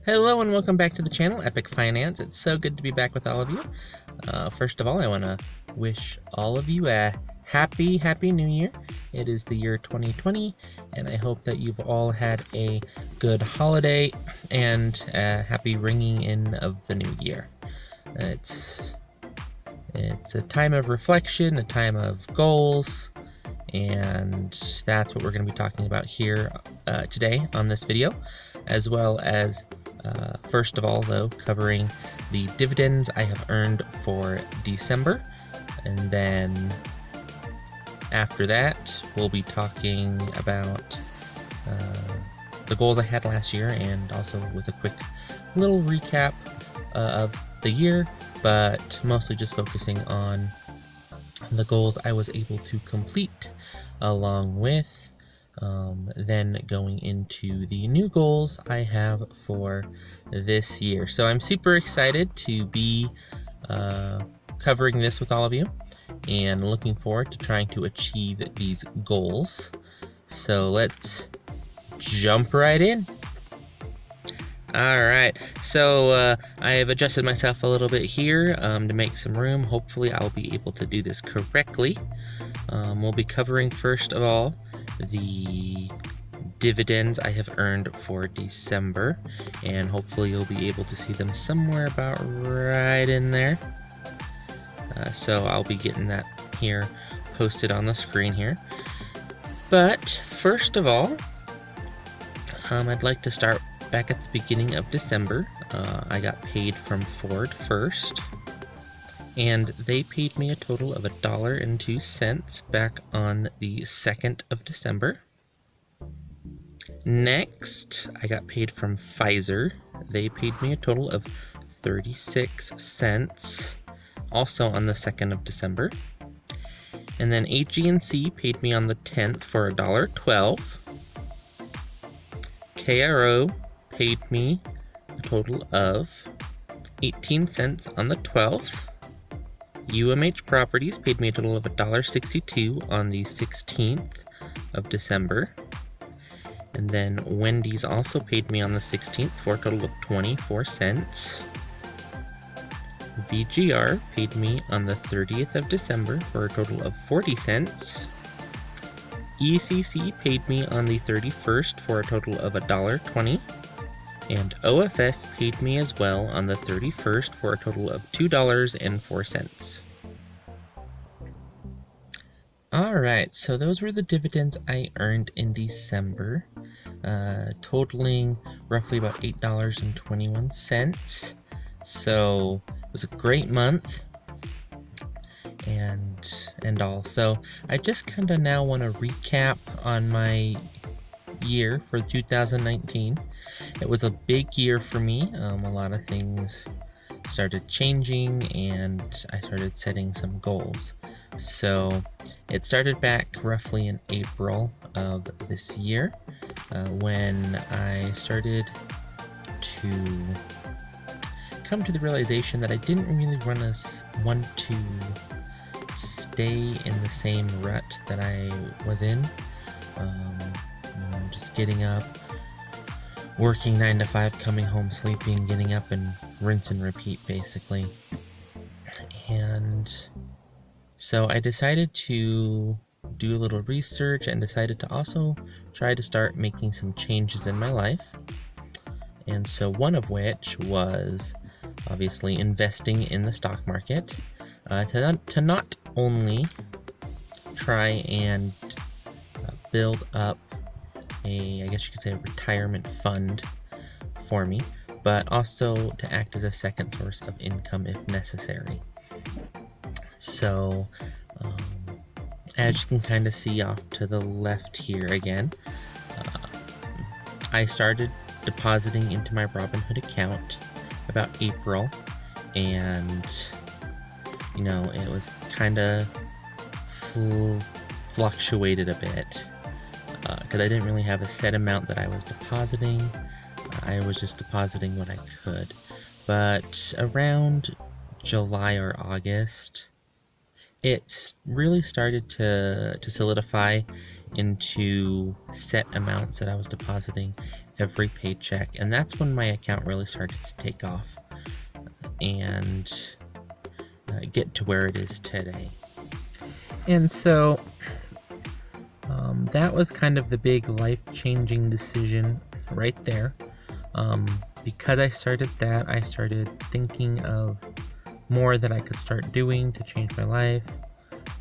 Hello and welcome back to the channel, Epic Finance. It's so good to be back with all of you. First of all, I want to wish all of you a happy New Year. It is the year 2020, and I hope that you've all had a good holiday and a happy ringing in of the new year. It's a time of reflection, a time of goals, and that's what we're going to be talking about here today on this video, as well as first of all, though, covering the dividends I have earned for December, and then after that we'll be talking about the goals I had last year, and also with a quick little recap of the year, but mostly just focusing on the goals I was able to complete, along with then going into the new goals I have for this year. So I'm super excited to be covering this with all of you, and looking forward to trying to achieve these goals. So let's jump right in. Alright, so I have adjusted myself a little bit here to make some room. Hopefully I'll be able to do this correctly. We'll be covering first of all the dividends I have earned for December, and hopefully you'll be able to see them somewhere about right in there. So I'll be getting that here posted on the screen here. But first of all, I'd like to start back at the beginning of December. I got paid from Ford first, and they paid me a total of $1.02 back on the 2nd of December. Next, I got paid from Pfizer. They paid me a total of 36 cents, also on the 2nd of December. And then AG&C paid me on the 10th for $1.12. KRO paid me a total of 18 cents on the 12th. UMH Properties paid me a total of $1.62 on the 16th of December. And then Wendy's also paid me on the 16th for a total of 24 cents. VGR paid me on the 30th of December for a total of 40 cents. ECC paid me on the 31st for a total of $1.20. And OFS paid me as well on the 31st for a total of $2.04. Alright, so those were the dividends I earned in December, totaling roughly about $8.21. So it was a great month, and all. So I just kind of now want to recap on my year for 2019. It was a big year for me. A lot of things started changing, and I started setting some goals. So it started back roughly in April of this year, when I started to come to the realization that I didn't really want to stay in the same rut that I was in. Just getting up, working 9 to 5, coming home, sleeping, getting up, and rinse and repeat, basically. And so I decided to do a little research, and decided to also try to start making some changes in my life. And so one of which was obviously investing in the stock market, to not only try and build up I guess you could say a retirement fund for me, but also to act as a second source of income if necessary. So as you can kind of see off to the left here again, I started depositing into my Robinhood account about April, and it was kind of fluctuated a bit, because I didn't really have a set amount that I was depositing. I was just depositing what I could. But around July or August, it really started to solidify into set amounts that I was depositing, every paycheck, and that's when my account really started to take off and get to where it is today. And so that was kind of the big life-changing decision right there. Because I started that, I started thinking of more that I could start doing to change my life.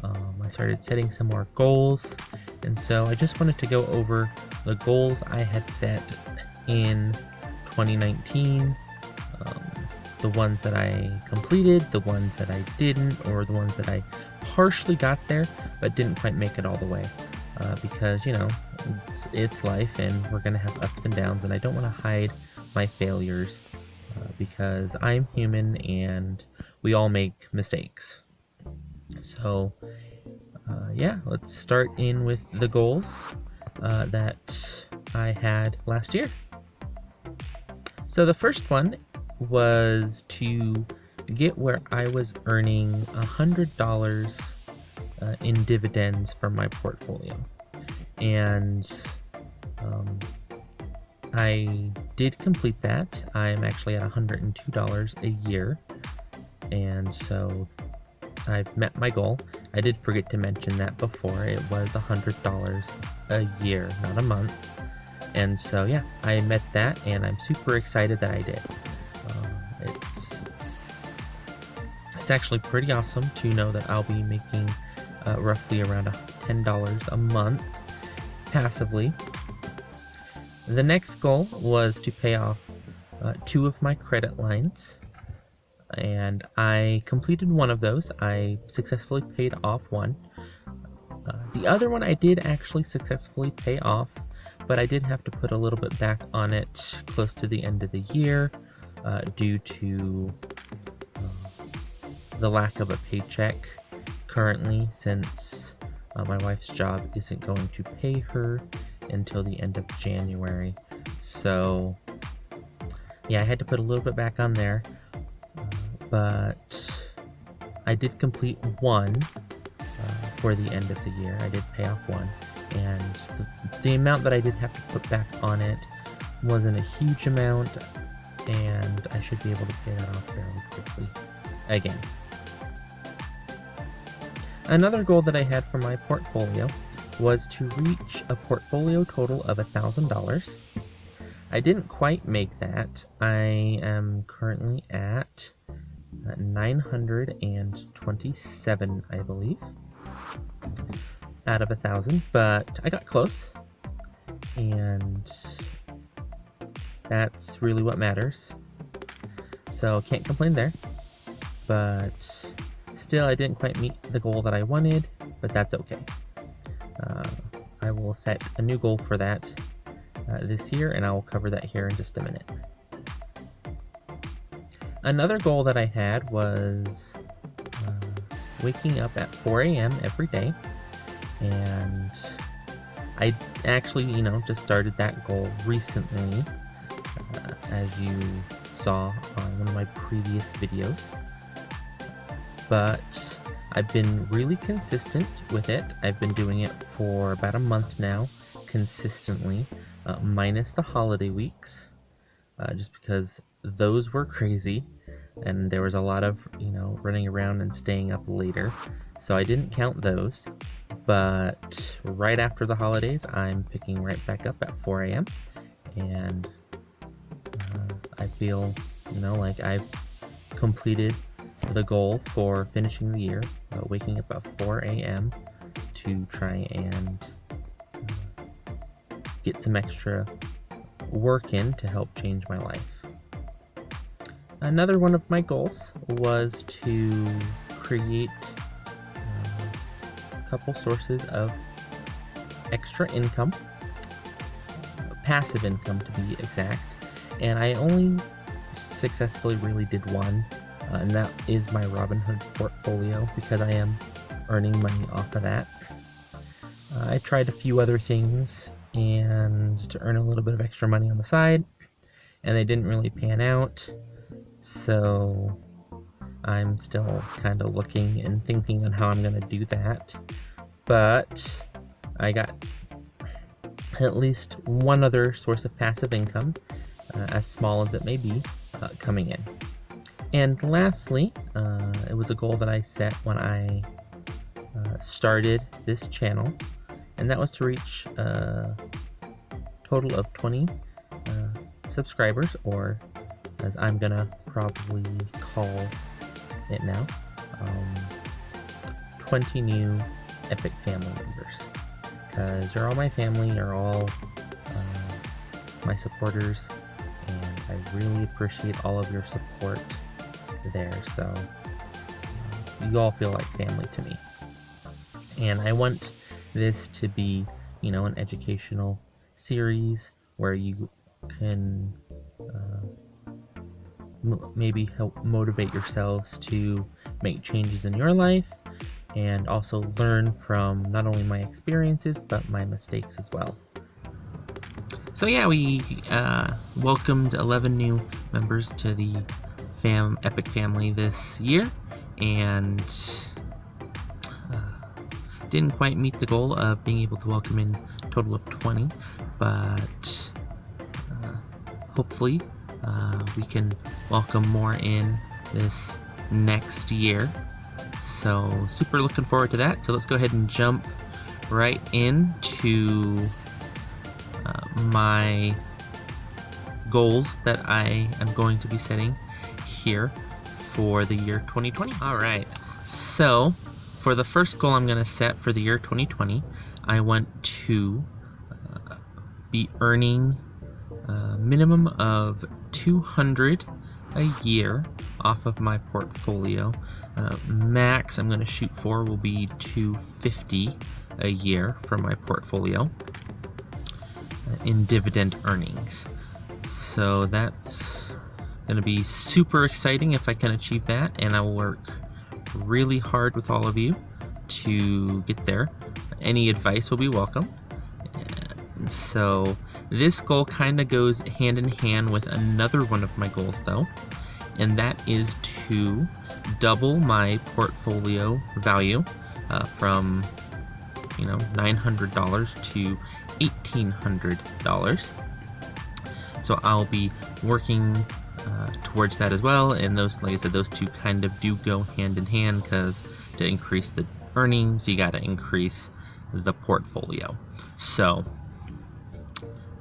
I started setting some more goals, and so I just wanted to go over the goals I had set in 2019, the ones that I completed, the ones that I didn't, or the ones that I partially got there but didn't quite make it all the way, because, you know, it's life and we're going to have ups and downs, and I don't want to hide my failures because I'm human and we all make mistakes. So yeah, let's start in with the goals that I had last year. So the first one was to get where I was earning $100 in dividends from my portfolio. And I did complete that. I'm actually at $102 a year, and so I've met my goal. I did forget to mention that before. It was $100 a year, not a month. And so yeah, I met that, and I'm super excited that I did. It's actually pretty awesome to know that I'll be making roughly around $10 a month passively. The next goal was to pay off 2 of my credit lines, and I completed one of those. I successfully paid off one. The other one I did actually successfully pay off, but I did have to put a little bit back on it close to the end of the year due to the lack of a paycheck currently, since my wife's job isn't going to pay her until the end of January. So yeah, I had to put a little bit back on there, but I did complete one for the end of the year. I did pay off one, and the amount that I did have to put back on it wasn't a huge amount, and I should be able to pay that off fairly quickly again. Another goal that I had for my portfolio was to reach a portfolio total of $1,000. I didn't quite make that. I am currently at 927, I believe, out of 1,000, but I got close, and that's really what matters. So can't complain there, but still I didn't quite meet the goal that I wanted, but that's okay. I will set a new goal for that this year, and I will cover that here in just a minute. Another goal that I had was waking up at 4 a.m. every day, and I actually, just started that goal recently, as you saw on one of my previous videos, but I've been really consistent with it. I've been doing it for about a month now, consistently, minus the holiday weeks, just because those were crazy, and there was a lot of, running around and staying up later, so I didn't count those. But right after the holidays, I'm picking right back up at 4 a.m., and I feel, like I've completed the goal for finishing the year, waking up at 4 a.m. to try and get some extra work in to help change my life. Another one of my goals was to create a couple sources of extra income, passive income to be exact, and I only successfully really did one, and that is my Robinhood portfolio, because I am earning money off of that. I tried a few other things and to earn a little bit of extra money on the side, and they didn't really pan out, so I'm still kind of looking and thinking on how I'm going to do that. But I got at least one other source of passive income, as small as it may be, coming in. And lastly, it was a goal that I set when I started this channel, and that was to reach a total of 20 subscribers, or as I'm gonna probably call it now, 20 new Epic family members, because you're all my family, you're all my supporters, and I really appreciate all of your support there. So you all feel like family to me, and I want this to be, you know, an educational series where you can maybe help motivate yourselves to make changes in your life, and also learn from not only my experiences but my mistakes as well. So yeah, we welcomed 11 new members to the Epic family this year, and didn't quite meet the goal of being able to welcome in a total of 20, but hopefully we can welcome more in this next year. So super looking forward to that. So let's go ahead and jump right into my goals that I am going to be setting here for the year 2020. All right, so for the first goal I'm going to set for the year 2020, I want to be earning a minimum of $200 a year off of my portfolio. Max I'm going to shoot for will be $250 a year from my portfolio in dividend earnings. So that's going to be super exciting if I can achieve that, and I will work really hard with all of you to get there. Any advice will be welcome. So this goal kind of goes hand in hand with another one of my goals though, and that is to double my portfolio value from $900 to $1,800. So I'll be working towards that as well, and those, like I said, those two kind of do go hand in hand, because to increase the earnings you got to increase the portfolio. So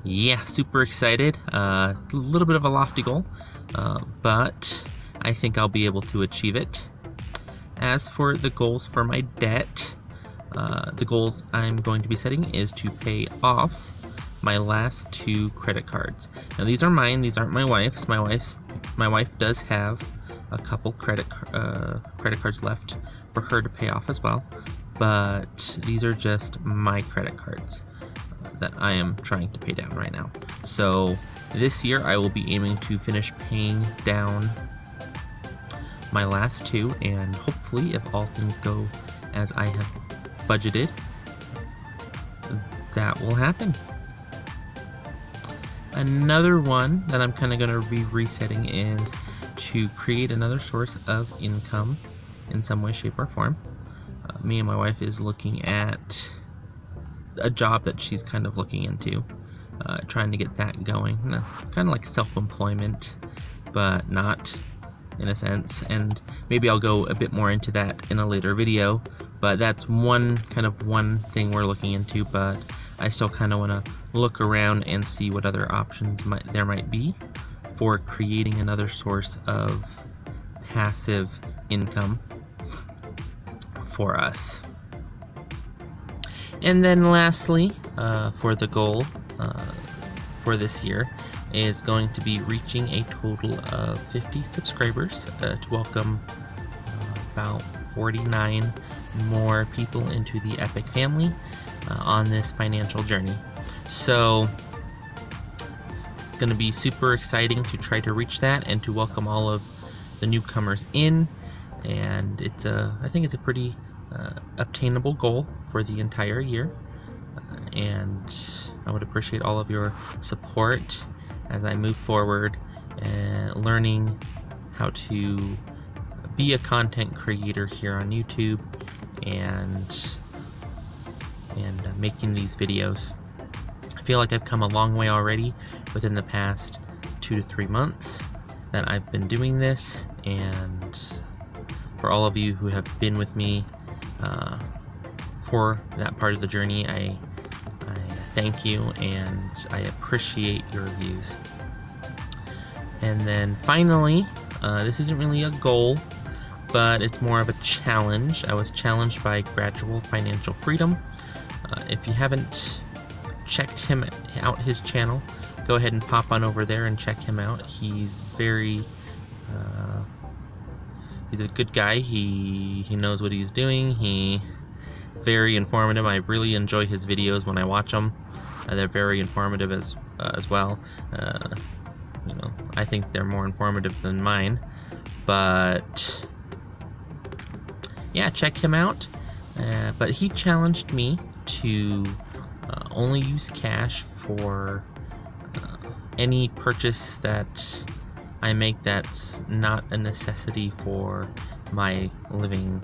yeah, super excited. A little bit of a lofty goal, but I think I'll be able to achieve it. As for the goals for my debt, the goals I'm going to be setting is to pay off my last 2 credit cards. Now these are mine, these aren't my wife's. My wife does have a couple credit cards left for her to pay off as well, but these are just my credit cards that I am trying to pay down right now. So this year I will be aiming to finish paying down my last 2, and hopefully, if all things go as I have budgeted, that will happen. Another one that I'm kind of going to be resetting is to create another source of income in some way, shape, or form. Me and my wife is looking at a job that she's kind of looking into, trying to get that going. Kind of like self-employment, but not in a sense, and maybe I'll go a bit more into that in a later video, but that's one thing we're looking into. But I still kind of want to look around and see what other options there might be for creating another source of passive income for us. And then lastly, for the goal for this year is going to be reaching a total of 50 subscribers to welcome about 49 more people into the Epic family on this financial journey. So it's going to be super exciting to try to reach that and to welcome all of the newcomers in, and I think it's a pretty obtainable goal for the entire year, and I would appreciate all of your support as I move forward and learning how to be a content creator here on YouTube and making these videos. I feel like I've come a long way already within the past 2 to 3 months that I've been doing this, and for all of you who have been with me for that part of the journey, I thank you and I appreciate your reviews. And then finally, this isn't really a goal, but it's more of a challenge. I was challenged by Gradual Financial Freedom. If you haven't checked him out, his channel, go ahead and pop on over there and check him out. He's very he's a good guy. He knows what he's doing. He's very informative. I really enjoy his videos when I watch them. They're very informative as well. You know, I think they're more informative than mine, but yeah, check him out. But he challenged me to only use cash for any purchase that I make that's not a necessity for my living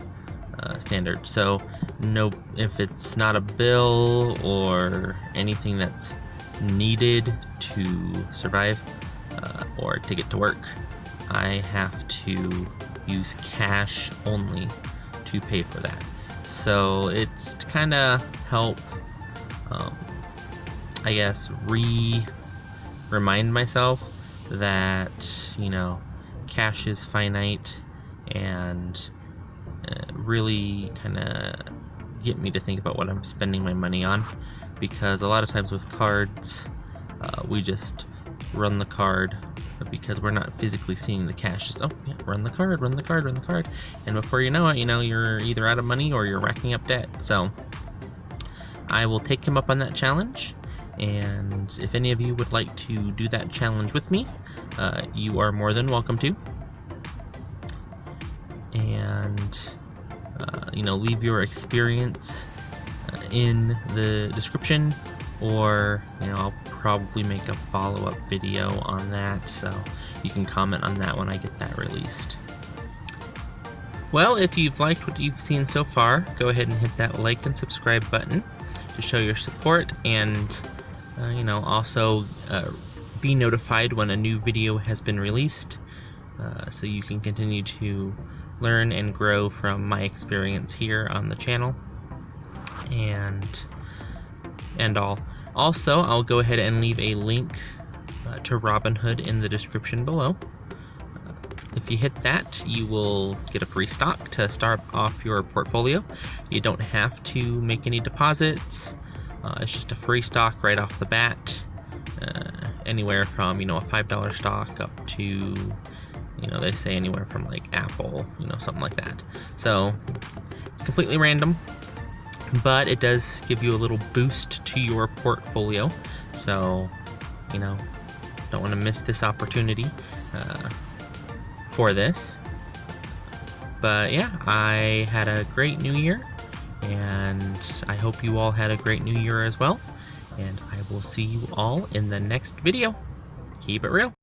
standard. So no, if it's not a bill or anything that's needed to survive or to get to work, I have to use cash only to pay for that. So it's to kind of help, I guess, remind myself that, you know, cash is finite, and really kind of get me to think about what I'm spending my money on, because a lot of times with cards, we just run the card because we're not physically seeing the cash. Just, oh yeah, run the card, and before you know it, you know, you're either out of money or you're racking up debt. So I will take him up on that challenge, and if any of you would like to do that challenge with me, you are more than welcome to. And you know, leave your experience in the description, or you know, I'll probably make a follow-up video on that, so you can comment on that when I get that released. Well, if you've liked what you've seen so far, go ahead and hit that like and subscribe button to show your support, and you know, also be notified when a new video has been released, so you can continue to learn and grow from my experience here on the channel and all. Also, I'll go ahead and leave a link to Robinhood in the description below. If you hit that, you will get a free stock to start off your portfolio. You don't have to make any deposits. It's just a free stock right off the bat. Anywhere from, you know, a $5 stock up to, you know, they say anywhere from like Apple, you know, something like that. So it's completely random, but it does give you a little boost to your portfolio. So, you know, don't want to miss this opportunity for this. But yeah, I had a great new year, and I hope you all had a great new year as well. And I will see you all in the next video. Keep it real.